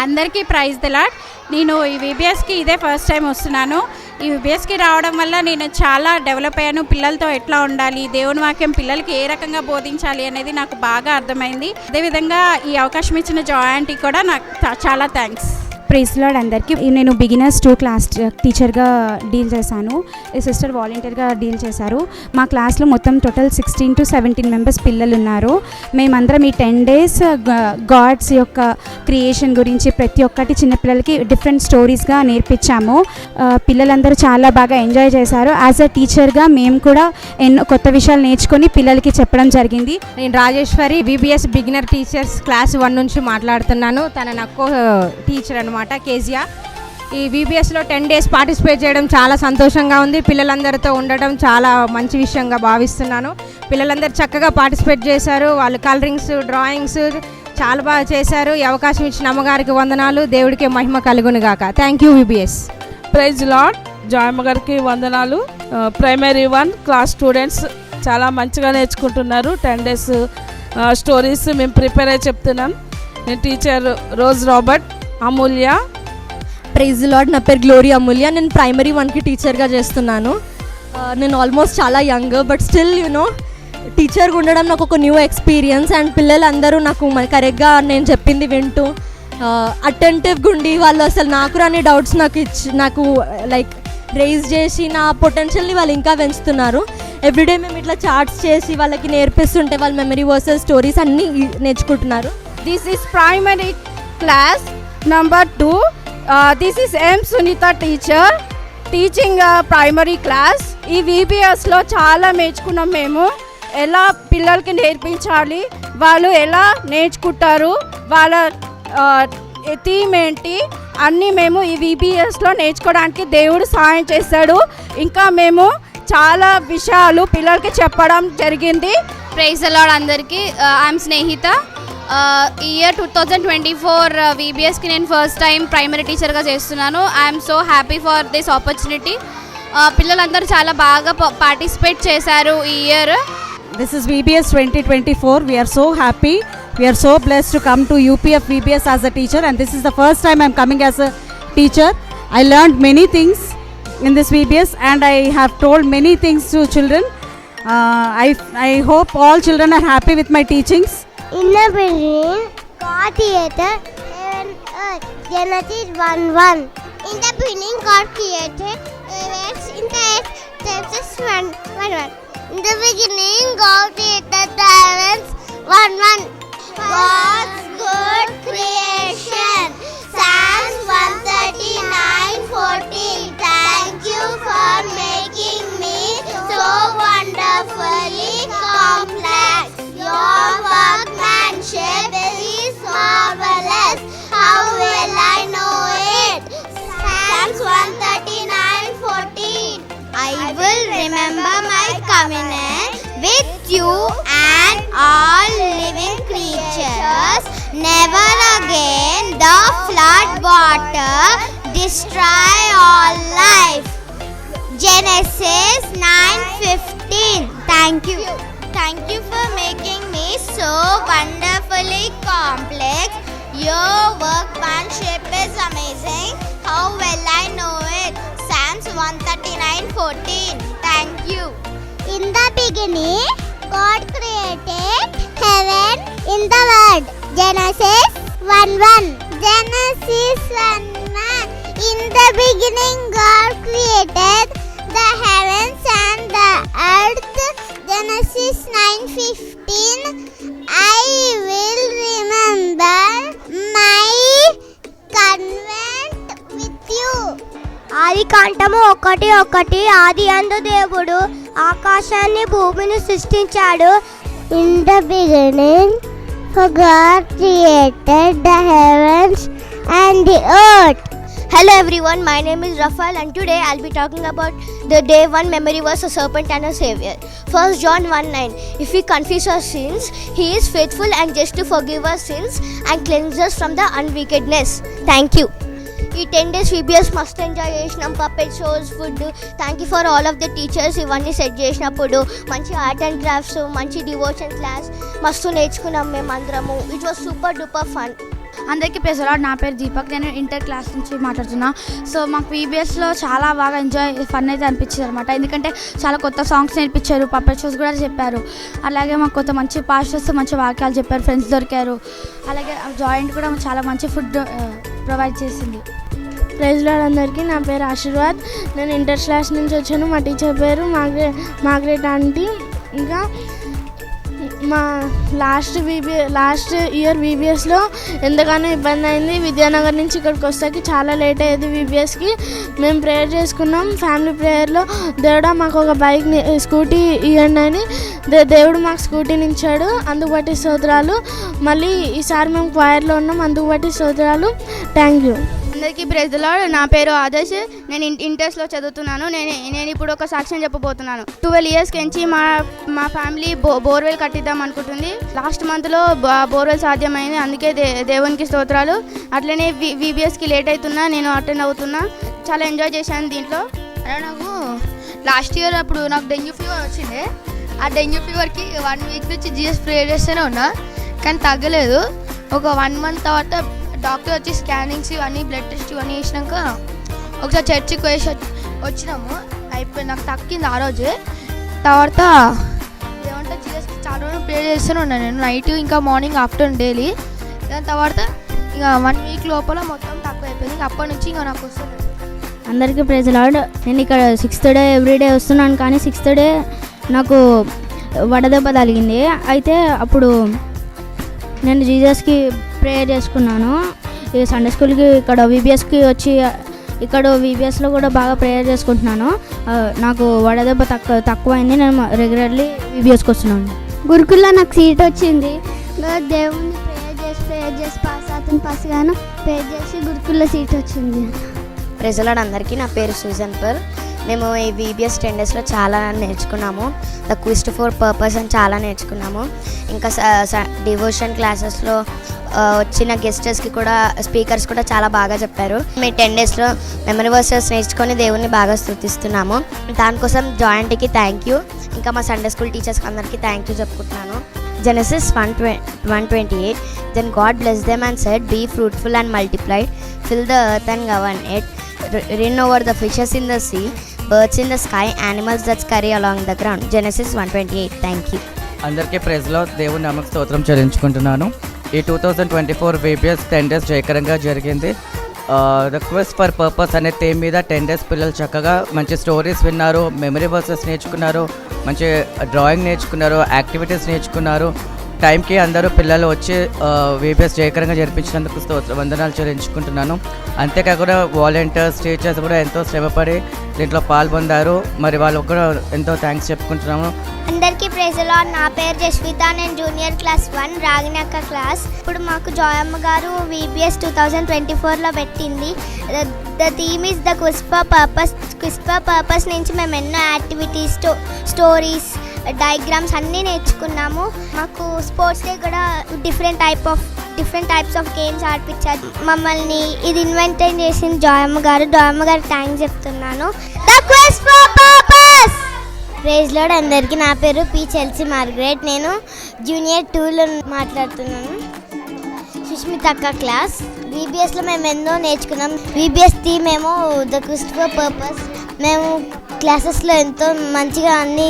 అందరికీ praise the lord. నేను ఈ విబిఎస్కి ఇదే ఫస్ట్ టైం వస్తున్నాను. ఈ విబిఎస్కి రావడం వల్ల నేను చాలా డెవలప్ అయ్యాను. పిల్లలతో ఎట్లా ఉండాలి, దేవుని వాక్యం పిల్లలకి ఏ రకంగా బోధించాలి అనేది నాకు బాగా అర్థమైంది. అదేవిధంగా ఈ అవకాశం ఇచ్చిన జాయ్ ఆంటీ కూడా నాకు చాలా థ్యాంక్స్. ప్రైజ్ లార్డ్ అందరికీ. నేను బిగినర్స్ 2 క్లాస్ టీచర్గా డీల్ చేశాను. సిస్టర్ వాలంటీర్గా డీల్ చేశారు. మా క్లాస్లో మొత్తం టోటల్ 16 to 17 మెంబర్స్ పిల్లలు ఉన్నారు. మేమందరం ఈ 10 days గాడ్స్ యొక్క క్రియేషన్ గురించి ప్రతి ఒక్కటి చిన్నపిల్లలకి డిఫరెంట్ స్టోరీస్గా నేర్పించాము. పిల్లలందరూ చాలా బాగా ఎంజాయ్ చేశారు. యాజ్ అ టీచర్గా మేము కూడా ఎన్నో కొత్త విషయాలు నేర్చుకొని పిల్లలకి చెప్పడం జరిగింది. నేను Rajeshwari, VBS beginner teachers class 1 నుంచి మాట్లాడుతున్నాను. తన నాకు టీచర్ అనమాట, కేజియా. ఈ విబిఎస్లో 10 days పార్టిసిపేట్ చేయడం చాలా సంతోషంగా ఉంది. పిల్లలందరితో ఉండడం చాలా మంచి విషయంగా భావిస్తున్నాను. పిల్లలందరూ చక్కగా పార్టిసిపేట్ చేశారు. వాళ్ళు కలరింగ్స్, డ్రాయింగ్స్ చాలా బాగా చేశారు. ఈ అవకాశం ఇచ్చిన అమ్మగారికి వందనాలు. దేవుడికి మహిమ కలుగును గాక. థ్యాంక్ యూ విబిఎస్. Praise lord. జాయమ్మ గారికి వందనాలు. ప్రైమరీ 1 క్లాస్ స్టూడెంట్స్ చాలా మంచిగా నేర్చుకుంటున్నారు. 10 days స్టోరీస్ మేము ప్రిపేర్ అయ్యి చెప్తున్నాం. నేను teacher Rose Robert. Amulya. Praise lord. నా పేరు గ్లోరీ అమూల్య. నేను ప్రైమరీ 1కి టీచర్గా చేస్తున్నాను. నేను ఆల్మోస్ట్ చాలా యంగ్, బట్ స్టిల్ టీచర్గా ఉండడం నాకు ఒక న్యూ ఎక్స్పీరియన్స్. అండ్ పిల్లలందరూ నాకు కరెక్ట్గా నేను చెప్పింది వింటూ అటెంటివ్గా ఉండి వాళ్ళు అసలు నాకు రాని డౌట్స్ నాకు లైక్ రేజ్ చేసి నా పొటెన్షియల్ని వాళ్ళు ఇంకా పెంచుతున్నారు. ఎవ్రీడే మేము ఇట్లా చార్ట్స్ చేసి వాళ్ళకి నేర్పిస్తుంటే వాళ్ళు మెమరీ వర్సెస్ స్టోరీస్ అన్నీ నేర్చుకుంటున్నారు. This is primary class number 2. This is M Sunitha teacher teaching primary class. ఈ విబిఎస్లో చాలా నేర్చుకున్నాం. మేము ఎలా పిల్లలకి నేర్పించాలి, వాళ్ళు ఎలా నేర్చుకుంటారు, వాళ్ళ థీమ్ ఏంటి అన్నీ మేము ఈ విబిఎస్లో నేర్చుకోవడానికి దేవుడు సాయం చేశాడు. ఇంకా మేము చాలా విషయాలు పిల్లలకి చెప్పడం జరిగింది. ప్రైజ్ ది లార్డ్ అందరికీ. ఐఎమ్ స్నేహిత. ఈ ఇయర్ 2024 విబిఎస్కి నేను ఫస్ట్ టైం ప్రైమరీ టీచర్గా చేస్తున్నాను. I'm so happy for this opportunity. పిల్లలందరూ చాలా బాగా పార్టిసిపేట్ చేశారు ఈ year. This is VBS 2024. We are so happy. We are so blessed to come to UPF VBS as a teacher, and this is the first time I'm coming as a teacher. I learned many things in this VBS and I have told many things to children. I hope all children are happy with my teachings. In the beginning, God created heaven and earth. Genesis 1:1. In the beginning, God created heavens in the earth. Genesis 1:1. In the beginning, God created the heavens. 1:1. God's good creation. Psalms 139:14. Thank you for making me so wonderfully complex. Your workmanship is marvelous. How will I know it? Psalms 139:14. I will remember my covenant with you and all living creatures. Never again the flood water destroy all life. Genesis 9:15. Thank you. Thank you for making me so wonderfully complex. Your workmanship is amazing. How will I know it? Psalms 139:14. Thank you. In the beginning, God created heaven in the world. Genesis 1:1. Genesis 1:1. In the beginning, God created the heavens and the earth. Genesis 9:15. I will remember my covenant with you. ఆది కాండము 1:1. ఆది యందు దేవుడు ఆకాశాన్ని భూమిని సృష్టించాడు. In the beginning, God created the heavens and the earth. Hello everyone, my name is Rafael and today I'll be talking about the day 1 memory verse, a serpent and a savior. 1 John 1:9. If we confess our sins, he is faithful and just to forgive our sins and cleanse us from the unwickedness. Thank you. ఈ 10 days VBS మస్తు enjoy చేసినాం. Puppet shows, food. Thank you for all of the teachers ఇవన్నీ set చేసినప్పుడు. మంచి art and crafts, మంచి devotion class మస్తు నేర్చుకున్నాం మేము అందరము. It was super duper fun. అందరికీ ప్రైజ్ లార్డ్. నా పేరు దీపక్, నేను ఇంటర్ క్లాస్ నుంచి మాట్లాడుతున్నా. సో మాకు VBSలో చాలా బాగా ఫన్ అయితే అనిపించింది అనమాట. ఎందుకంటే చాలా కొత్త సాంగ్స్ నేర్పించారు, పప్పెట్ షోస్ కూడా చెప్పారు. అలాగే మాకు కొత్త మంచి పాస్టర్స్ మంచి వాక్యాలు చెప్పారు, ఫ్రెండ్స్ దొరికారు. అలాగే జాయింట్ కూడా చాలా మంచి ఫుడ్ ప్రొవైడ్ చేసింది. ప్రైజ్ లార్డ్ అందరికీ. నా పేరు ఆశీర్వాద్, నేను ఇంటర్ క్లాస్ నుంచి వచ్చాను. మా టీచర్ పేరు మార్గరెట్ ఆంటీ. ఇంకా మా లాస్ట్ ఇయర్ VBSలో ఎంతగానో ఇబ్బంది అయింది. విద్యానగర్ నుంచి ఇక్కడికి వస్తాకి చాలా లేట్ అయ్యేది VBSకి. మేము ప్రేయర్ చేసుకున్నాం. ఫ్యామిలీ ప్రేయర్లో దేవుడా మాకు ఒక స్కూటీ ఇవ్వండి అని దేవుడు మాకు స్కూటీని ఇచ్చాడు. అందుకు బట్టి స్తోత్రాలు. మళ్ళీ ఈసారి మేము క్వైర్లో ఉన్నాం, అందుకు బట్టి స్తోత్రాలు. Thank you. అందరికీ ప్రైజ్ ది లార్డ్. నా పేరు ఆదర్శ్, నేను ఇంటర్స్లో చదువుతున్నాను. నేను ఇప్పుడు ఒక సాక్ష్యం చెప్పబోతున్నాను. 12 years నుంచి మా ఫ్యామిలీ బోర్వెల్ కట్టిద్దాం అనుకుంటుంది. లాస్ట్ మంత్లో బోర్వెల్ సాధ్యమైంది, అందుకే దేవునికి స్తోత్రాలు. అట్లనే VBSకి లేట్ అవుతున్నా, నేను అటెండ్ అవుతున్నా. చాలా ఎంజాయ్ చేశాను దీంట్లో. నాకు లాస్ట్ ఇయర్ అప్పుడు నాకు డెంగ్యూ ఫీవర్ వచ్చింది. ఆ డెంగ్యూ ఫీవర్కి 1 week నుంచి GS ప్రే చేస్తూనే ఉన్నా, కానీ తగ్గలేదు. ఒక 1 month తర్వాత డాక్టర్ వచ్చి స్కానింగ్స్ ఇవన్నీ బ్లడ్ టెస్ట్ ఇవన్నీ వేసినాక ఒకసారి చర్చికి వచ్చినాము. అయిపోయి నాకు తగ్గింది ఆ రోజే. తర్వాత ఏమంటే జీసస్కి చాలా రోజులు ప్రే చేస్తూనే ఉన్నాను నేను, నైట్ ఇంకా మార్నింగ్ ఆఫ్టర్నూన్ డైలీ. దాని తర్వాత ఇక 1 week లోపల మొత్తం తక్కువ అయిపోయింది. ఇంకా అప్పటి నుంచి ఇంకా నాకు వస్తుంది. అందరికీ ప్రైజ్ లార్డ్. నేను ఇక్కడ 6th day ఎవ్రీడే వస్తున్నాను, కానీ 6th day నాకు వడదెబ్బ తగిలింది. అయితే అప్పుడు నేను జీసస్కి ప్రేయర్ చేసుకున్నాను. ఈ సండే స్కూల్కి ఇక్కడ VBSకి వచ్చి ఇక్కడ VBSలో కూడా బాగా ప్రేయర్ చేసుకుంటున్నాను. నాకు వడదెబ్బ తక్కువైంది. నేను రెగ్యులర్లీ VBSకి వస్తున్నాను. గురుకుల్లో నాకు సీట్ వచ్చింది. దేవుని ప్రేయర్ చేసి పాస్ గాను ప్రేయర్ చేసి గురుకుల్లో సీట్ వచ్చింది. ప్రైజ్ లార్డ్ అందరికీ. నా పేరు సూజన్ పర్. మేము ఈ VBS 10 daysలో చాలా నేర్చుకున్నాము. ద క్విస్ట్ ఫర్ పర్పస్ అని చాలా నేర్చుకున్నాము. ఇంకా డివోషన్ క్లాసెస్లో వచ్చిన గెస్టర్స్కి కూడా స్పీకర్స్ కూడా చాలా బాగా చెప్పారు. మేము 10 daysలో మెమరీ వర్సెస్ నేర్చుకొని దేవుణ్ణి బాగా స్తుతిస్తున్నాము. దానికోసం జాయింట్కి థ్యాంక్ యూ. ఇంకా మా సండే స్కూల్ టీచర్స్కి అందరికీ థ్యాంక్ యూ చెప్పుకుంటున్నాను. Genesis 1:28. Then God blessed them and said, be fruitful and multiply, fill the earth and govern it, reign over the fishes in the sea, birds in the sky, animals that scurry along the ground. Genesis 1:28. Thank you. అందరికీ ప్రైజ్లో దేవుని నామకు స్తోత్రం చెల్లించుకుంటున్నాను. ఈ 2024 VBS 10 days జయకరంగా జరిగింది. The quest for purpose అనే theme మీద 10 days పిల్లలు చక్కగా మంచి స్టోరీస్ విన్నారు, మెమరీ వర్సెస్ నేర్చుకున్నారు, మంచి డ్రాయింగ్ నేర్చుకున్నారు, యాక్టివిటీస్ నేర్చుకున్నారు. టైంకి అందరూ పిల్లలు వచ్చి VBS జయకరంగా జరిపించినందుకు వందనాలు చెల్లించుకుంటున్నాను. అంతేకాకుండా వాలంటీర్స్, టీచర్స్ కూడా ఎంతో శ్రమపడి దీంట్లో పాల్గొన్నారు. మరి వాళ్ళు కూడా ఎంతో థ్యాంక్స్ చెప్పుకుంటున్నాము. అందరికీ ప్రైజ్ ది లార్డ్. నా పేరు జస్విత, నేను జూనియర్ క్లాస్ 1 రాగినక్క క్లాస్. ఇప్పుడు మాకు జోయమ్మ గారు VBS 2024లో పెట్టింది. The theme is the quest for purpose. Quest for purpose నుంచి మేము ఎన్నో యాక్టివిటీస్, స్టోరీస్, డయాగ్రామ్స్ అన్నీ నేర్చుకున్నాము. మాకు స్పోర్ట్స్ డే కూడా డిఫరెంట్ టైప్స్ ఆఫ్ గేమ్స్ ఆడిపించారు. మమ్మల్ని ఇది ఇన్వెంట్ చేసిన జోయమ్మ గారు థ్యాంక్స్ చెప్తున్నాను. The quest for purpose. Praise lord అందరికీ. నా పేరు పి చెల్సి మార్గరెట్, నేను జూనియర్ 2లో మాట్లాడుతున్నాను. సుష్మిత అక్క క్లాస్. VBSలో మేము ఎన్నో నేర్చుకున్నాం. VBS థీమ్ ఏమో ద క్వెస్ట్ ఫర్ పర్పస్. మేము క్లాసెస్లో ఎంతో మంచిగా అన్ని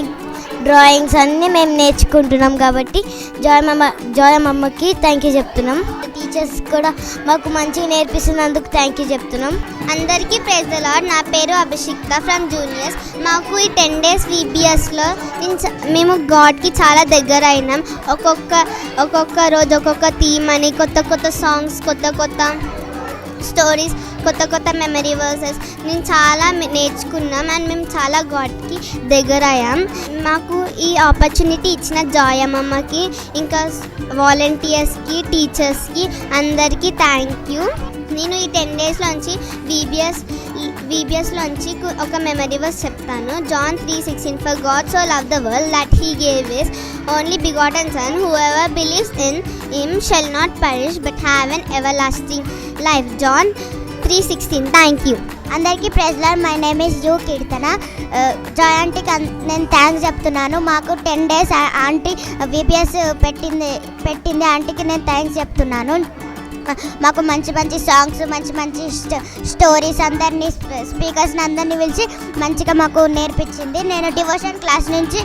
డ్రాయింగ్స్ అన్నీ మేము నేర్చుకుంటున్నాం. కాబట్టి జోయమ్మకి థ్యాంక్ యూ చెప్తున్నాం. టీచర్స్ కూడా మాకు మంచిగా నేర్పిస్తున్నందుకు థ్యాంక్ యూ చెప్తున్నాం. అందరికీ ప్రైజ్ ది లార్డ్. నా పేరు అభిషిక్త ఫ్రమ్ జూనియర్స్. మాకు ఈ 10 days VBSలో మేము గాడ్కి చాలా దగ్గర అయినాం. ఒక్కొక్క రోజు ఒక్కొక్క థీమ్ అని, కొత్త సాంగ్స్, కొత్త స్టోరీస్, కొత్త మెమరీ వర్సెస్ మేము చాలా నేర్చుకున్నాం. అండ్ మేము చాలా గాడ్కి దగ్గర అయ్యాం. మాకు ఈ ఆపర్చునిటీ ఇచ్చిన జోయమ్మకి, ఇంకా వాలంటీర్స్కి, టీచర్స్కి అందరికీ థ్యాంక్ యూ. నేను ఈ 10 daysలోంచి VBSలోంచి ఒక మెమరీ వర్స్ చెప్తాను. John 3:16. For God so loved the world that he gave his only begotten Son, whoever believes in him shall not perish but have an everlasting life. John 3:16. Thank you. అందరికీ praise lord. My name is you Keerthana. Joy ఆంటీకి నేను thanks చెప్తున్నాను. మాకు 10 days aunty VBS పెట్టింది ఆంటీకి నేను thanks చెప్తున్నాను. మాకు మంచి మంచి సాంగ్స్, మంచి స్టోరీస్, అందరినీ స్పీకర్స్ని అందరినీ పిలిచి మంచిగా మాకు నేర్పించింది. నేను డివోషన్ క్లాస్ నుంచి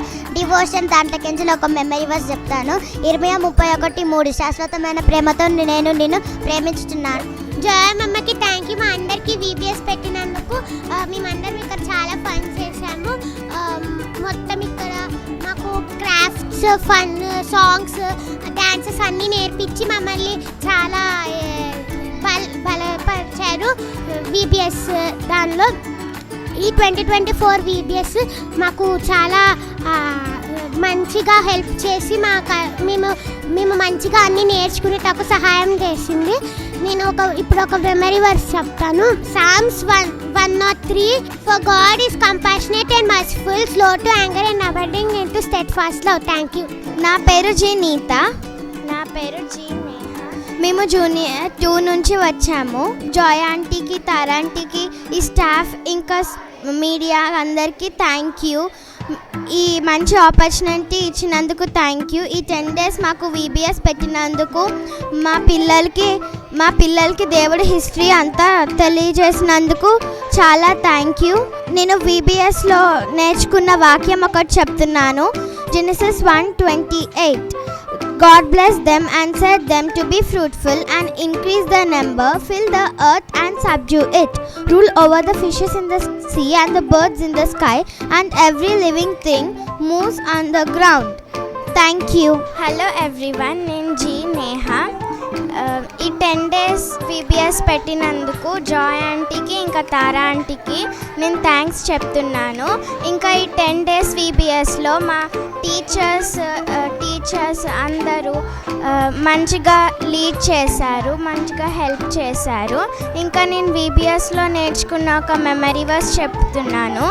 దాంట్లోకించి ఒక మెమరీ వర్స్ చెప్తాను. ఇర్మియా 31:3 శాశ్వతమైన ప్రేమతో నేను నిన్ను ప్రేమించుతున్నాను. జయ మమ్మకి థ్యాంక్ యూ. మా అందరికీ VBS పెట్టినందుకు. మేమందరం ఇక్కడ చాలా ఫన్ చేసాము. మొత్తం ఇక్కడ మాకు క్రాఫ్ట్స్, ఫన్, సాంగ్స్, డ్యాన్సెస్ అన్నీ నేర్పించి మమ్మల్ని చాలా బలపరిచారు VBS దానిలో. ఈ 2024 VBS మాకు చాలా మంచిగా హెల్ప్ చేసి మేము మంచిగా అన్నీ నేర్చుకునేటకు సహాయం చేసింది. నేను ఇప్పుడు ఒక మెమరీ వర్స్ చెప్తాను. Psalms 103. For God is compassionate and merciful, slow to anger and abounding into steadfast love. Thank you. నా పేరు జీనీత. నా పేరు మేము జూనియర్ 2 నుంచి వచ్చాము. జాయ్ ఆంటీకి, తారా ఆంటీకి, ఈ స్టాఫ్ ఇంకా మీడియా అందరికీ థ్యాంక్ యూ. ఈ మంచి ఆపర్చునిటీ ఇచ్చినందుకు థ్యాంక్ యూ. ఈ 10 days మాకు VBS పెట్టినందుకు, మా పిల్లలకి దేవుడి హిస్టరీ అంతా తెలియజేసినందుకు చాలా థ్యాంక్ యూ. నేను VBSలో నేర్చుకున్న వాక్యం ఒకటి చెప్తున్నాను. Genesis 1:28. God blessed them and said them to be fruitful and increase their number, fill the earth and subdue it, rule over the fishes in the sea and the birds in the sky and every living thing moves on the ground. Thank you. Hello everyone, నేను G Neha. ఈ 10 days VBS పెట్టినందుకు Joy ఆంటీకి ఇంకా తారా ఆంటీకి నేను thanks చెప్తున్నాను. ఇంకా ఈ 10 days VBSలో మా టీచర్స్ అందరూ మంచిగా లీడ్ చేశారు, మంచిగా హెల్ప్ చేశారు. ఇంకా నేను VBSలో నేర్చుకున్న ఒక మెమరీ వర్స్ చెప్తున్నాను.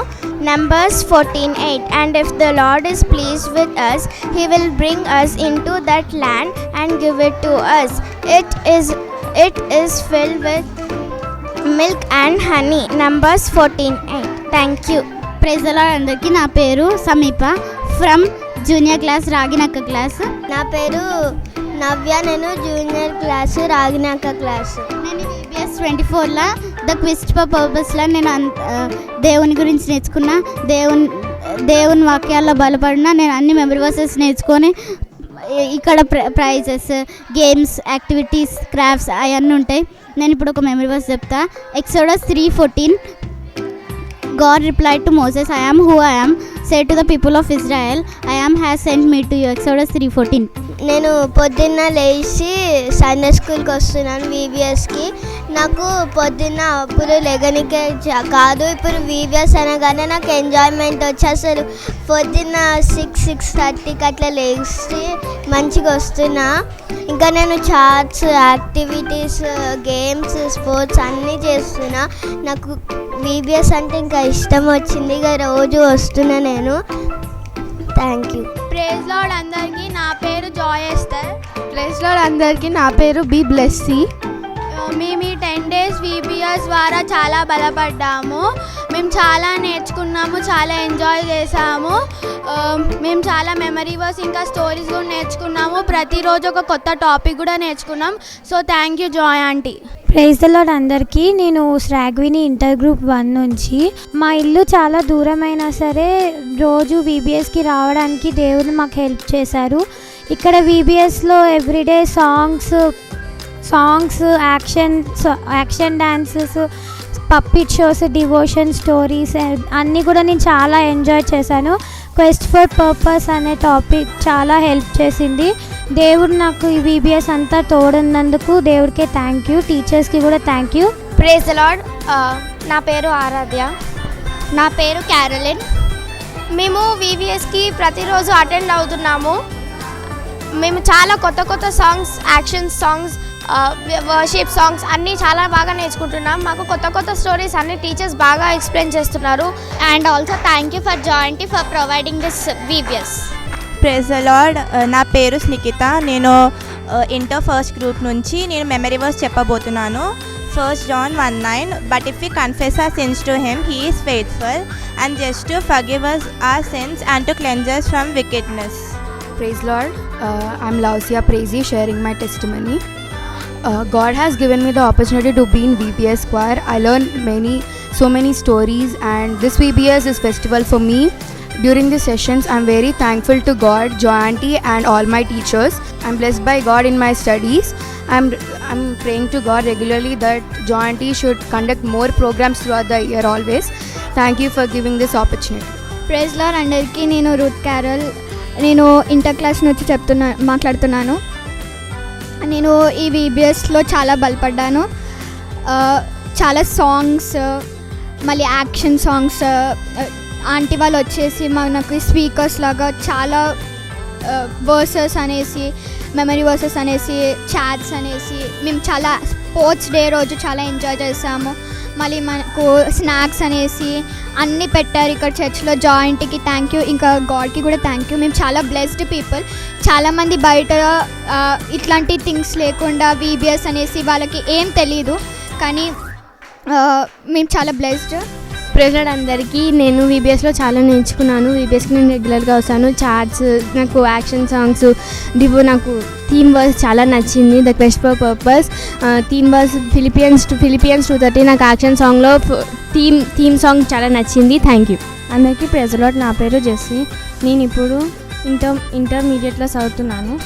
Numbers 14:8. And if the Lord is pleased with us, he will bring us into that land and give it to us. It is filled with milk and honey. Numbers 14:8. Thank you. Praise the lord అందరికీ. నా పేరు Sameepa from junior class రాగినక్క class. నా పేరు నవ్య, నేను junior class రాగినక్క class. నేను VBS 24లో ద క్విస్ట్ ఫర్ పర్పస్లో నేను దేవుని గురించి నేర్చుకున్నా. దేవుని వాక్యాల్లో బలపడిన నేను అన్ని మెమరీ వర్సెస్ నేర్చుకొని ఇక్కడ ప్రైజెస్, గేమ్స్, యాక్టివిటీస్, క్రాఫ్ట్స్ అవన్నీ ఉంటాయి. నేను ఇప్పుడు ఒక మెమరీ వర్స్ చెప్తా. Exodus 3:14. God replied to Moses, I am who I am. Say to the people of Israel, I am has sent me to you. Exodus 3:14. నేను పొద్దున్న లేచి సండే స్కూల్కి వస్తున్నాను VBSకి. నాకు పొద్దున్న అప్పుడు లెగనికే కాదు, ఇప్పుడు VBS అనగానే నాకు ఎంజాయ్మెంట్ వచ్చి అసలు పొద్దున్న 6:30కి అట్లా లేచి మంచిగా వస్తున్నా. ఇంకా నేను చార్ట్స్, యాక్టివిటీస్, గేమ్స్, స్పోర్ట్స్ అన్నీ చేస్తున్నా. నాకు VBS అంటే ఇంకా ఇష్టం వచ్చింది. ఇక రోజు వస్తున్నా నేను. Thank you. ప్రైజ్ లార్డ్ అందరికీ. నా పేరు జాయ్ ఎస్తర్. ప్రైజ్ లార్డ్ అందరికీ. నా పేరు బి బ్లెస్సీ. మేము ఈ 10 days VBS ద్వారా చాలా బలపడ్డాము. మేము చాలా నేర్చుకున్నాము, చాలా ఎంజాయ్ చేసాము. మేము చాలా మెమరీ వర్స్ ఇంకా స్టోరీస్ కూడా నేర్చుకున్నాము. ప్రతిరోజు ఒక కొత్త టాపిక్ కూడా నేర్చుకున్నాం. So thank you Joy aunty. Praise the lord అందరికీ. నేను శ్రాగ్విని ఇంటర్ గ్రూప్ 1 నుంచి. మా ఇల్లు చాలా దూరమైనా సరే రోజు VBSకి రావడానికి దేవుడు మాకు హెల్ప్ చేశారు. ఇక్కడ VBSలో everyday songs, action dances, puppet shows, devotion stories అన్నీ కూడా నేను చాలా ఎంజాయ్ చేశాను. క్వెస్ట్ ఫర్ పర్పస్ అనే టాపిక్ చాలా హెల్ప్ చేసింది. దేవుడు నాకు ఈ VBS అంతా తోడున్నందుకు దేవుడికే థ్యాంక్ యూ. టీచర్స్కి కూడా thank you. Praise the lord. నా పేరు ఆరాధ్య. నా పేరు క్యారలిన్. మేము VBSకి ప్రతిరోజు అటెండ్ అవుతున్నాము. మేము చాలా కొత్త songs, action songs, worship songs అన్నీ చాలా బాగా నేర్చుకుంటున్నాం. మాకు కొత్త స్టోరీస్ అన్ని టీచర్స్ బాగా ఎక్స్ప్లెయిన్ చేస్తున్నారు. And also thank you for Joy aunty for providing this VBS. Praise the lord. నా పేరు స్నికిత. నేను ఇంటర్ ఫస్ట్ గ్రూప్ నుంచి నేను మెమరీ వర్స్ చెప్పబోతున్నాను. 1 John 1:9. But if we confess our sins to him, he is faithful and just to forgive us our sins and to cleanse us from wickedness. Praise Lord. I'm Lausia Prezi, sharing my testimony. God has given me the opportunity to be in VBS choir. I learned so many stories, and this VBS is festival for me. During the sessions, I'm very thankful to God, Joy Aunty, and all my teachers. I'm blessed by God in my studies. I'm praying to God regularly that Joy Aunty should conduct more programs throughout the year always. Thank you for giving this opportunity. Praise lord అందరికీ. నేను Ruth Carol. నేను inter class నుంచి మాట్లాడుతున్నాను. నేను ఈ VBSలో చాలా బలపడ్డాను. చాలా songs, మళ్ళీ యాక్షన్ సాంగ్స్, ఆంటీ వాళ్ళు వచ్చేసి మనకు స్పీకర్స్ లాగా చాలా వర్సెస్ అనేసి, మెమరీ వర్సెస్ అనేసి, చాట్స్ అనేసి మేము చాలా స్పోర్ట్స్ డే రోజు చాలా ఎంజాయ్ చేసాము. మళ్ళీ మనకు స్నాక్స్ అనేసి అన్నీ పెట్టారు ఇక్కడ చర్చ్లో. జాయింట్కి థ్యాంక్ యూ, ఇంకా గాడ్కి కూడా థ్యాంక్ యూ. మేము చాలా బ్లెస్డ్ పీపుల్. చాలామంది బయట ఇట్లాంటి థింగ్స్ లేకుండా VBS అనేసి వాళ్ళకి ఏం తెలీదు, కానీ మేము చాలా బ్లెస్డ్. ప్రైజ్ లార్డ్ అందరికీ. నేను VBSలో చాలా నేర్చుకున్నాను. VBSకి నేను రెగ్యులర్గా వస్తాను. చాట్స్, నాకు యాక్షన్ సాంగ్స్, నాకు థీమ్ వర్స్ చాలా నచ్చింది. The quest for purpose theme verse Philippians 2:30. నాకు యాక్షన్ సాంగ్లో థీమ్ సాంగ్ చాలా నచ్చింది. Thank you. అందరికీ ప్రైజ్ లార్డ్. నా పేరు జెస్సీ. నేను ఇప్పుడు ఇంటర్మీడియట్లో చదువుతున్నాను.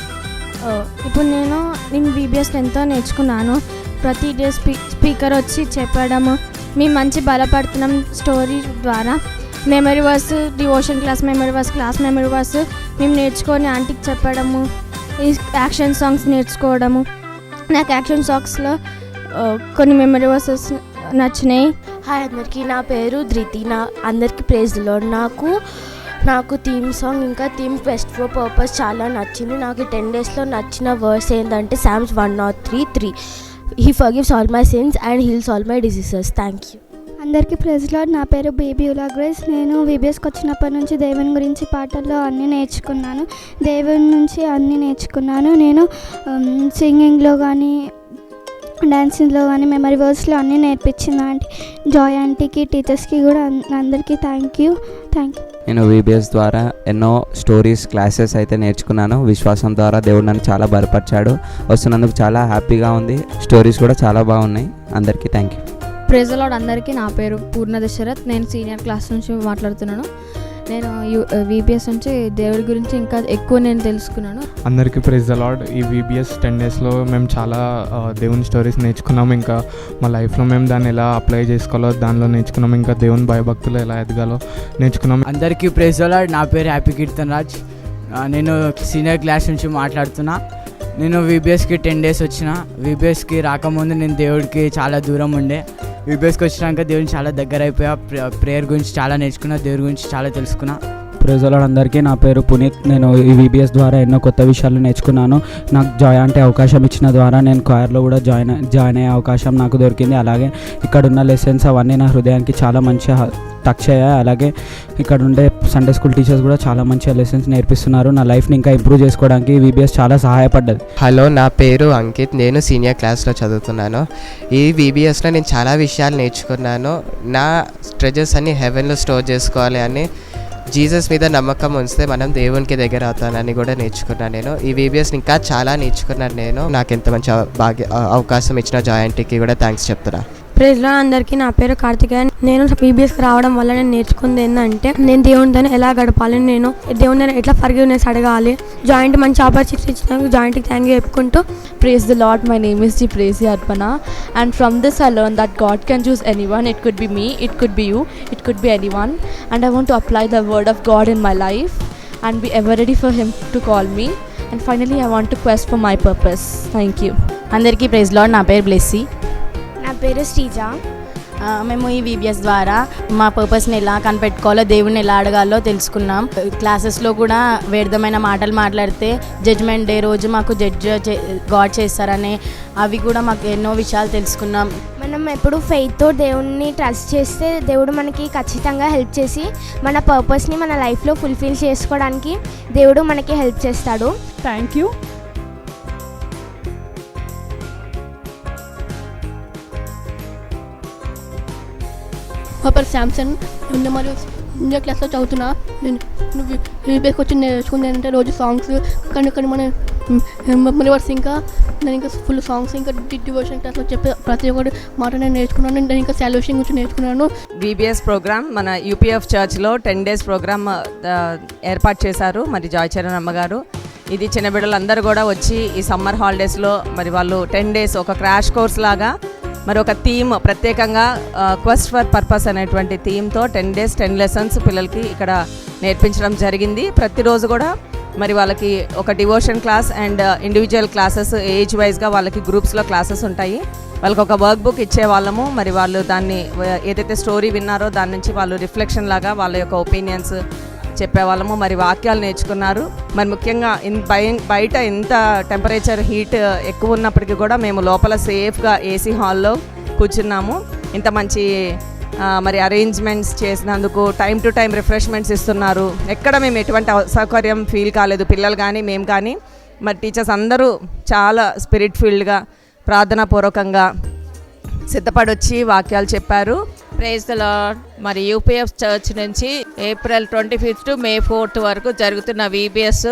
ఇప్పుడు నేను VBSలో ఎంతో నేర్చుకున్నాను. ప్రతి డే స్పీకర్ వచ్చి చెప్పడము, మేము మంచి బలపడుతున్నాం స్టోరీ ద్వారా. Memory verse, devotion class memory verse మేము నేర్చుకొని ఆంటీకి చెప్పడము, ఈ యాక్షన్ సాంగ్స్ నేర్చుకోవడము. నాకు యాక్షన్ సాంగ్స్లో కొన్ని మెమరీ వర్సెస్ నచ్చినాయి. హాయ్ అందరికీ. నా పేరు ధృతి. అందరికీ ప్రైజ్ ది లార్డ్. నాకు థీమ్ సాంగ్ ఇంకా థీమ్ క్వెస్ట్ ఫర్ పర్పస్ చాలా నచ్చింది. నాకు 10 డేస్లో నచ్చిన వర్స్ ఏంటంటే Psalms 103:3. He forgives all my sins and heals all my diseases. Thank you. అందరికీ ప్రైజ్ లార్డ్. నా పేరు బేబీ ఉలా గ్రేస్. నేను VBSకి వచ్చినప్పటి నుంచి దేవుని గురించి పాటల్లో అన్నీ నేర్చుకున్నాను. నేను సింగింగ్లో కానీ, డాన్సింగ్లో కానీ, మెమరీ వర్స్లో అన్నీ నేర్పించింది ఆంటీ. జాయ్ ఆంటీకి, టీచర్స్కి కూడా అందరికీ థ్యాంక్ యూ. నేను VBS ద్వారా ఎన్నో స్టోరీస్, క్లాసెస్ అయితే నేర్చుకున్నాను. విశ్వాసం ద్వారా దేవుడు నన్ను చాలా బలపరిచాడు. వస్తున్నందుకు చాలా హ్యాపీగా ఉంది. స్టోరీస్ కూడా చాలా బాగున్నాయి. అందరికీ థ్యాంక్ యూ. ప్రైజ్ లార్డ్ అందరికీ. నా పేరు పూర్ణ దశరథ్. నేను సీనియర్ క్లాస్ నుంచి మాట్లాడుతున్నాను. నేను VBS నుంచి దేవుడి గురించి ఇంకా ఎక్కువ నేను తెలుసుకున్నాను. అందరికీ ప్రైజ్ ద లార్డ్. ఈ VBS 10 డేస్లో మేము చాలా దేవుని స్టోరీస్ నేర్చుకున్నాము. ఇంకా మా లైఫ్లో మేము దాన్ని ఎలా అప్లై చేసుకోవాలో దానిలో నేర్చుకున్నాము. ఇంకా దేవుని భయభక్తులు ఎలా ఎదగాలో నేర్చుకున్నాము. అందరికీ ప్రైజ్ ద లార్డ్. నా పేరు హ్యాపీ కీర్తన్ రాజ్. నేను సీనియర్ క్లాస్ నుంచి మాట్లాడుతున్నా. నేను VBSకి 10 డేస్ వచ్చిన. VBSకి రాకముందు నేను దేవుడికి చాలా దూరం ఉండే. VBSకి వచ్చినాక దేవుని చాలా దగ్గర అయిపోయా. ప్రేయర్ గురించి చాలా నేర్చుకున్నా, దేవుడి గురించి చాలా తెలుసుకున్నా. ప్రైజ్ ది లార్డ్ అందరికీ. నా పేరు పునీత్. నేను ఈ VBS ద్వారా ఎన్నో కొత్త విషయాలు నేర్చుకున్నాను. నాకు జాయ్ అంటే అవకాశం ఇచ్చిన ద్వారా నేను choirలో కూడా జాయిన్ అయ్యే అవకాశం నాకు దొరికింది. అలాగే ఇక్కడ ఉన్న లెసన్స్ అవన్నీ నా హృదయానికి చాలా మంచిగా టచ్ అయ్యాయి. అలాగే ఇక్కడ ఉండే సండే స్కూల్ టీచర్స్ కూడా చాలా మంచిగా లెసన్స్ నేర్పిస్తున్నారు. నా లైఫ్ని ఇంకా ఇంప్రూవ్ చేసుకోవడానికి VBS చాలా సహాయపడ్డది. హలో, నా పేరు అంకిత్. నేను సీనియర్ క్లాస్లో చదువుతున్నాను. ఈ VBSలో నేను చాలా విషయాలు నేర్చుకున్నాను. నా ట్రెజర్స్ అన్ని హెవెన్లో స్టోర్ చేసుకోవాలి అని, జీసస్ మీద నమ్మకం ఉంచితే మనం దేవునికి దగ్గర అవుతానని కూడా నేర్చుకున్నాను. నేను ఈ VBSని ఇంకా చాలా నేర్చుకున్నాను. నాకు ఎంత మంచి అవకాశం ఇచ్చిన జాయ్ ఆంటీకి కూడా థ్యాంక్స్ చెప్తున్నా. ప్రైజ్ లార్డ్ అందరికీ. నా పేరు కార్తికేయన్. నేను VBSకి రావడం వల్ల నేను నేర్చుకుంది ఏంటంటే నేను దేవునితో ఎలా గడపాలి, నేను దేవుని ఎట్లా ఫర్గివ్నెస్ అడగాలి. జాయింట్ మంచి ఆపర్చునిటీ ఇచ్చినందుకు జాయింట్కి థ్యాంక్ యూ చెప్పుకుంటూ. Praise the Lord. My name is Jipresi Arpana, and from this I learned that God can choose anyone. It could be me, it could be you, it could be anyone, and I want to apply the word of God in my life and be ever ready for Him to call me. And finally I want to quest for my purpose. Thank you. అందరికీ praise lord. నా పేరు బ్లెస్సీ. నా పేరు శ్రీజ. మేము ఈ VBS ద్వారా మా పర్పస్ని ఎలా కనిపెట్టుకోవాలో, దేవుడిని ఎలా అడగాలో తెలుసుకున్నాం. క్లాసెస్లో కూడా వ్యర్థమైన మాటలు మాట్లాడితే జడ్జ్మెంట్ డే రోజు మాకు గాడ్ చేస్తారని అవి కూడా మాకు ఎన్నో విషయాలు తెలుసుకున్నాం. మనం ఎప్పుడు ఫెయిత్తో దేవుడిని ట్రస్ట్ చేస్తే దేవుడు మనకి ఖచ్చితంగా హెల్ప్ చేసి మన పర్పస్ని మన లైఫ్లో ఫుల్ఫిల్ చేసుకోవడానికి దేవుడు మనకి హెల్ప్ చేస్తాడు. Thank you. మా పేరు శాంసన్. నేను మరియు జూనియర్ క్లాస్లో చదువుతున్నా. నేను వీబీఎస్కి వచ్చి నేర్చుకుంది ఏంటంటే రోజు సాంగ్స్ కానీ మన రివర్స్ ఇంకా నేను ఇంకా ఫుల్ సాంగ్స్ ఇంకా డివోషన్ క్లాస్లో చెప్పే ప్రతి ఒక్కటి మాట నేను నేర్చుకున్నాను. నేను ఇంకా సాల్వేషన్ గురించి నేర్చుకున్నాను. వీబీఎస్ ప్రోగ్రామ్ మన యూపీఎఫ్ చర్చ్లో 10 days ప్రోగ్రామ్ ఏర్పాటు చేశారు మరి జాయ్ చరణ్ అమ్మగారు. ఇది చిన్న బిడ్డలందరూ కూడా వచ్చి ఈ సమ్మర్ హాలిడేస్లో మరి వాళ్ళు 10 days ఒక క్రాష్ కోర్స్ లాగా మరి ఒక థీమ్ ప్రత్యేకంగా క్వెస్ట్ ఫర్ పర్పస్ అనేటువంటి థీమ్తో 10 days 10 lessons పిల్లలకి ఇక్కడ నేర్పించడం జరిగింది. ప్రతిరోజు కూడా మరి వాళ్ళకి ఒక devotion class and individual classes age వైజ్గా వాళ్ళకి గ్రూప్స్లో క్లాసెస్ ఉంటాయి. వాళ్ళకి ఒక వర్క్ బుక్ ఇచ్చేవాళ్ళము. మరి వాళ్ళు దాన్ని ఏదైతే స్టోరీ విన్నారో దాని నుంచి వాళ్ళు రిఫ్లెక్షన్ లాగా వాళ్ళ యొక్క ఒపీనియన్స్ చెప్పేవాళ్ళము. మరి వాక్యాలు నేర్చుకున్నారు. మరి ముఖ్యంగా బయట ఎంత టెంపరేచర్ హీట్ ఎక్కువ ఉన్నప్పటికీ కూడా మేము లోపల సేఫ్గా ఏసీ హాల్లో కూర్చున్నాము. ఇంత మంచి మరి అరేంజ్మెంట్స్ చేసినందుకు టైం టు టైం రిఫ్రెష్మెంట్స్ ఇస్తున్నారు. ఎక్కడ మేము ఎటువంటి అసౌకర్యం ఫీల్ కాలేదు, పిల్లలు కానీ మేము కానీ. మరి టీచర్స్ అందరూ చాలా స్పిరిట్ ఫీల్డ్గా ప్రార్థనాపూర్వకంగా సిద్ధపడొచ్చి వాక్యాలు చెప్పారు. Praise the lord. మరి యూపీఎఫ్ చర్చ్ నుంచి April 25th to May 4th వరకు జరుగుతున్న వీబీఎస్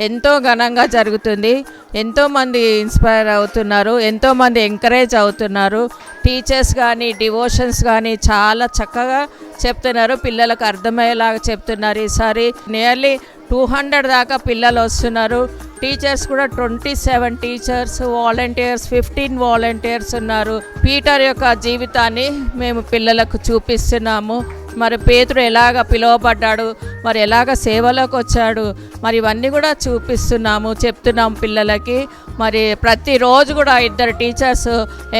ఎంతో ఘనంగా జరుగుతుంది. ఎంతోమంది ఇన్స్పైర్ అవుతున్నారు, ఎంతోమంది ఎంకరేజ్ అవుతున్నారు. టీచర్స్ కానీ డివోషన్స్ కానీ చాలా చక్కగా చెప్తున్నారు, పిల్లలకు అర్థమయ్యేలాగా చెప్తున్నారు. ఈసారి నియర్లీ 200 దాకా పిల్లలు వస్తున్నారు. టీచర్స్ కూడా 27 టీచర్స్, వాలంటీర్స్ 15 వాలంటీర్స్ ఉన్నారు. పీటర్ యొక్క జీవితాన్ని మేము పిల్లలకు చూపిస్తున్నాము. మరి పేతురు ఎలాగ పిలువబడ్డాడు, మరి ఎలాగ సేవలోకి వచ్చాడు, మరి ఇవన్నీ కూడా చూపిస్తున్నాము, చెప్తున్నాము పిల్లలకి. మరి ప్రతిరోజు కూడా 2 టీచర్స్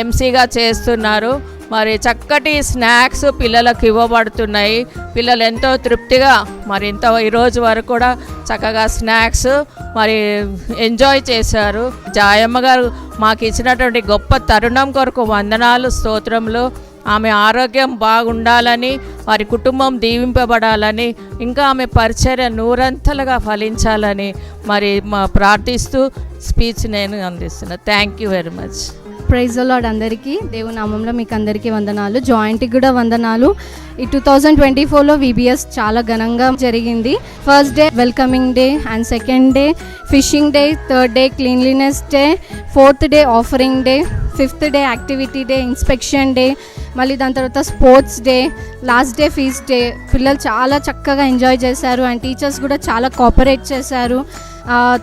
ఎంసీగా చేస్తున్నారు. మరి చక్కటి స్నాక్స్ పిల్లలకు ఇవ్వబడుతున్నాయి. పిల్లలు ఎంతో తృప్తిగా మరి ఈరోజు వరకు కూడా చక్కగా స్నాక్స్ మరి ఎంజాయ్ చేశారు. జాయమ్మ గారు మాకు ఇచ్చినటువంటి గొప్ప తరుణం కొరకు వందనాలు, స్తోత్రములు. ఆమె ఆరోగ్యం బాగుండాలని, వారి కుటుంబం దీవింపబడాలని, ఇంకా ఆమె పరిచర్య నూరంతలుగా ఫలించాలని మరి ప్రార్థిస్తూ స్పీచ్ నేను అందిస్తున్నాను. Thank you very much. Praise the lord. అందరికీ దేవుని నామంలో మీకు అందరికీ వందనాలు. జాయింట్కి కూడా వందనాలు. ఈ 2024లో వీబీఎస్ చాలా ఘనంగా జరిగింది. First day welcoming day and second day fishing day, third day cleanliness day, fourth day offering day, fifth day activity day, inspection day, మళ్ళీ దాని తర్వాత sports day, last day feast day. పిల్లలు చాలా చక్కగా ఎంజాయ్ చేశారు అండ్ టీచర్స్ కూడా చాలా cooperate చేశారు.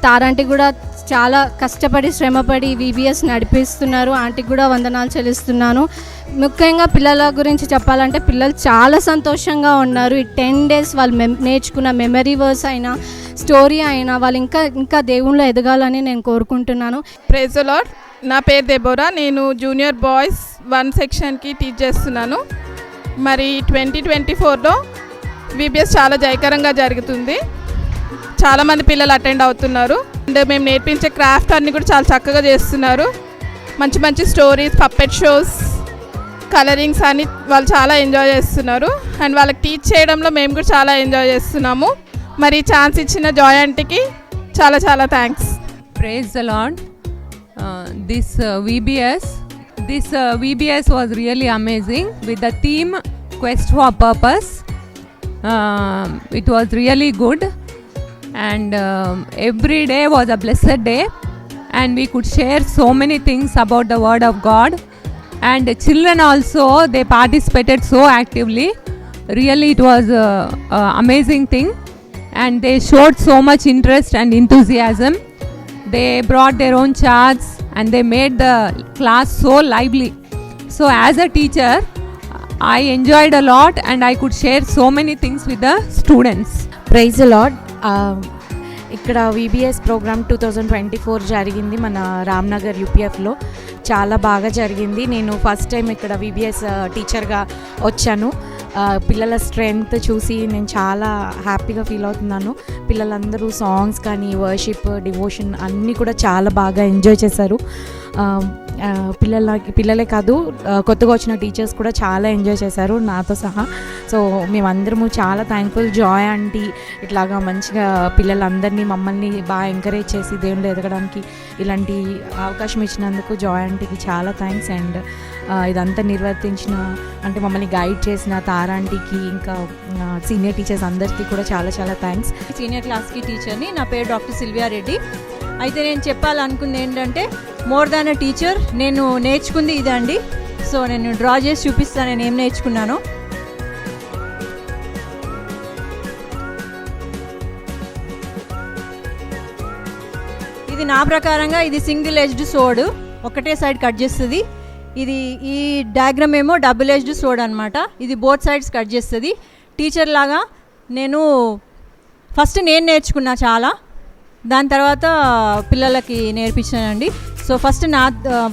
తారంటి కూడా చాలా కష్టపడి శ్రమపడి వీబీఎస్ నడిపిస్తున్నారు. ఆంటీకి కూడా వందనాలు చెల్లిస్తున్నాను. ముఖ్యంగా పిల్లల గురించి చెప్పాలంటే పిల్లలు చాలా సంతోషంగా ఉన్నారు. ఈ 10 days వాళ్ళు నేర్చుకున్న మెమరీ వర్స్ అయినా స్టోరీ అయినా వాళ్ళు ఇంకా దేవుళ్ళో ఎదగాలని నేను కోరుకుంటున్నాను. Praise the lord. నా పేరు దెబోరా. నేను జూనియర్ బాయ్స్ 1 సెక్షన్కి టీచ్ చేస్తున్నాను. మరి 2024లో వీబీఎస్ చాలా జయకరంగా జరుగుతుంది. చాలామంది పిల్లలు అటెండ్ అవుతున్నారు అండ్ మేము నేర్పించే క్రాఫ్ట్ అన్నీ కూడా చాలా చక్కగా చేస్తున్నారు. మంచి మంచి స్టోరీస్, పప్పెట్ షోస్, కలరింగ్స్ అని వాళ్ళు చాలా ఎంజాయ్ చేస్తున్నారు అండ్ వాళ్ళకి టీచ్ చేయడంలో మేము కూడా చాలా ఎంజాయ్ చేస్తున్నాము. మరి ఛాన్స్ ఇచ్చిన జాయ్ ఆంటీకి చాలా చాలా thanks. Praise the Lord. This VBS was really amazing with the theme Quest for Purpose. It was really good and every day was a blessed day and we could share so many things about the word of God and children also, they participated so actively. Really it was a amazing thing and they showed so much interest and enthusiasm. They brought their own charts and they made the class so lively. So as a teacher I enjoyed a lot and I could share so many things with the students. Praise the Lord. ఇక్కడ VBS programme 2024 జరిగింది మన రామ్నగర్ యూపీఎఫ్లో. చాలా బాగా జరిగింది. నేను first time ఇక్కడ VBS టీచర్గా వచ్చాను. పిల్లల స్ట్రెంగ్త్ చూసి నేను చాలా హ్యాపీగా ఫీల్ అవుతున్నాను. పిల్లలందరూ సాంగ్స్ కానీ వర్షిప్, డివోషన్ అన్నీ కూడా చాలా బాగా ఎంజాయ్ చేశారు. పిల్లలే కాదు కొత్తగా వచ్చిన టీచర్స్ కూడా చాలా ఎంజాయ్ చేశారు నాతో సహా. సో మేమందరము చాలా థ్యాంక్ఫుల్. జాయ్ ఆంటీ ఇట్లాగా మంచిగా పిల్లలందరినీ మమ్మల్ని బాగా ఎంకరేజ్ చేసి దేవుళ్ళు ఎదగడానికి ఇలాంటి అవకాశం ఇచ్చినందుకు జాయ్ ఆంటీకి చాలా థ్యాంక్స్. అండ్ ఇదంతా నిర్వర్తించిన అంటే మమ్మల్ని గైడ్ చేసిన తారాంటీకి ఇంకా సీనియర్ టీచర్స్ అందరికీ కూడా చాలా చాలా థ్యాంక్స్. సీనియర్ క్లాస్కి టీచర్ని. నా పేరు డాక్టర్ సిల్వియా రెడ్డి. అయితే నేను చెప్పాలనుకుంది ఏంటంటే మోర్ దాన్ అ టీచర్ నేను నేర్చుకుంది ఇదండి. సో నేను డ్రా చేసి చూపిస్తాను నేను ఏం నేర్చుకున్నానో. ఇది నా ప్రకారంగా ఇది సింగిల్ ఎడ్జ్డ్ సోడ్, ఒకటే సైడ్ కట్ చేస్తుంది. ఇది ఈ డయాగ్రామ్ ఏమో డబుల్ ఎడ్జ్డ్ సోడ్ అనమాట. ఇది బోత్ సైడ్స్ కట్ చేస్తుంది. టీచర్ లాగా నేను ఫస్ట్ నేను నేర్చుకున్నా చాలా, దాని తర్వాత పిల్లలకి నేర్పించానండి. సో ఫస్ట్ నా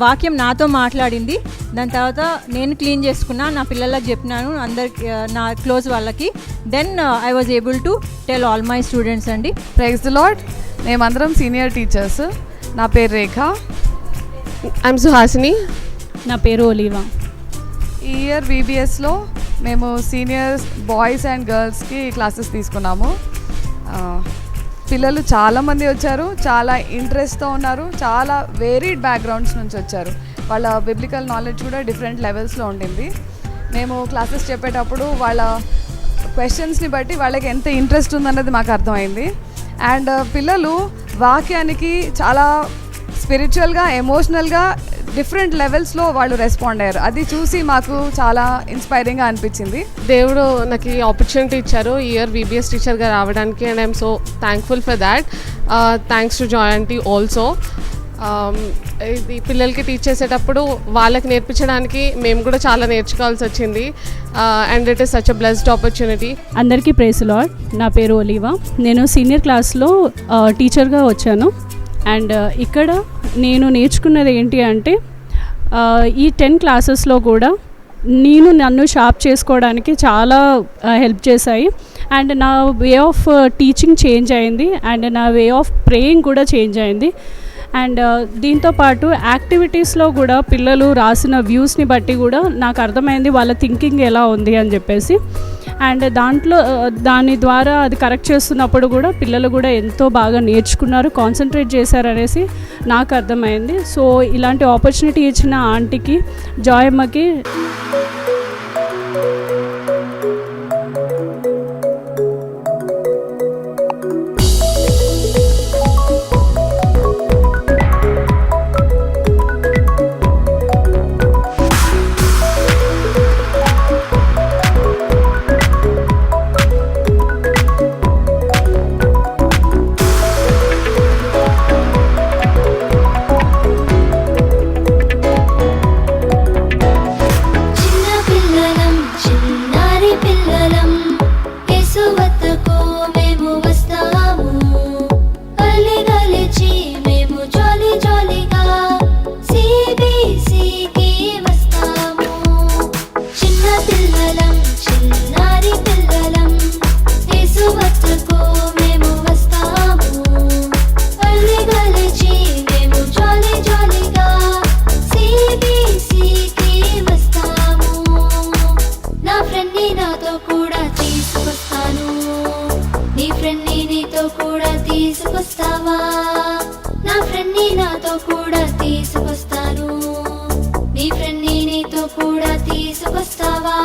వాక్యం నాతో మాట్లాడింది, దాని తర్వాత నేను క్లీన్ చేసుకున్నా, నా పిల్లలకు చెప్పినాను, అందరికి నా క్లోజ్ వాళ్ళకి. Then I was able to tell all my students అండి. Praise the lord. మేమందరం సీనియర్ టీచర్స్. నా పేరు రేఖ. ఐఎమ్ సుహాసిని. నా పేరు ఒలీవా. ఈ ఇయర్ VBSలో మేము సీనియర్స్ బాయ్స్ అండ్ గర్ల్స్కి క్లాసెస్ తీసుకున్నాము. పిల్లలు చాలామంది వచ్చారు, చాలా ఇంట్రెస్ట్తో ఉన్నారు, చాలా వేరీడ్ బ్యాక్గ్రౌండ్స్ నుంచి వచ్చారు. వాళ్ళ బిబ్లికల్ నాలెడ్జ్ కూడా డిఫరెంట్ లెవెల్స్లో ఉండింది. మేము క్లాసెస్ చెప్పేటప్పుడు వాళ్ళ క్వశ్చన్స్ని బట్టి వాళ్ళకి ఎంత ఇంట్రెస్ట్ ఉందన్నది మాకు అర్థమైంది. అండ్ పిల్లలు వాక్యానికి చాలా స్పిరిచువల్గా, ఎమోషనల్గా డిఫరెంట్ లెవెల్స్లో వాళ్ళు రెస్పాండ్ అయ్యారు. అది చూసి మాకు చాలా ఇన్స్పైరింగ్గా అనిపించింది. దేవుడు నాకు ఈ ఆపర్చునిటీ ఇచ్చారు ఈ ఇయర్ VBS టీచర్గా రావడానికి. And I'm so thankful for that. Thanks to Joy aunty also. ఇది పిల్లలకి టీచ్ చేసేటప్పుడు వాళ్ళకి నేర్పించడానికి మేము కూడా చాలా నేర్చుకోవాల్సి వచ్చింది. And it is such a blessed opportunity. అందరికీ ప్రైజ్ ది లార్డ్. నా పేరు ఒలీవా. నేను సీనియర్ క్లాస్లో టీచర్గా వచ్చాను. అండ్ ఇక్కడ నేను నేర్చుకున్నది ఏంటి అంటే ఈ 10 క్లాసెస్లో కూడా నన్ను షార్ప్ చేసుకోవడానికి చాలా హెల్ప్ చేశాయి. అండ్ నా వే ఆఫ్ టీచింగ్ చేంజ్ అయింది, అండ్ నా వే ఆఫ్ ప్రేయింగ్ కూడా చేంజ్ అయింది. అండ్ దీంతోపాటు యాక్టివిటీస్లో కూడా పిల్లలు రాసిన వ్యూస్ని బట్టి కూడా నాకు అర్థమైంది వాళ్ళ థింకింగ్ ఎలా ఉంది అని చెప్పేసి. అండ్ దాని ద్వారా అది కరెక్ట్ చేస్తున్నప్పుడు కూడా పిల్లలు కూడా ఎంతో బాగా నేర్చుకున్నారు, కాన్సన్ట్రేట్ చేశారు అనేసి నాకు అర్థమైంది. సో ఇలాంటి ఆపర్చునిటీ ఇచ్చిన ఆంటీకి, జాయమ్మకి తీసుకొస్తావా? నా ఫ్రెండ్ని నాతో కూడా తీసుకొస్తాను, నీ ఫ్రెండ్ని నీతో కూడా తీసుకొస్తావా?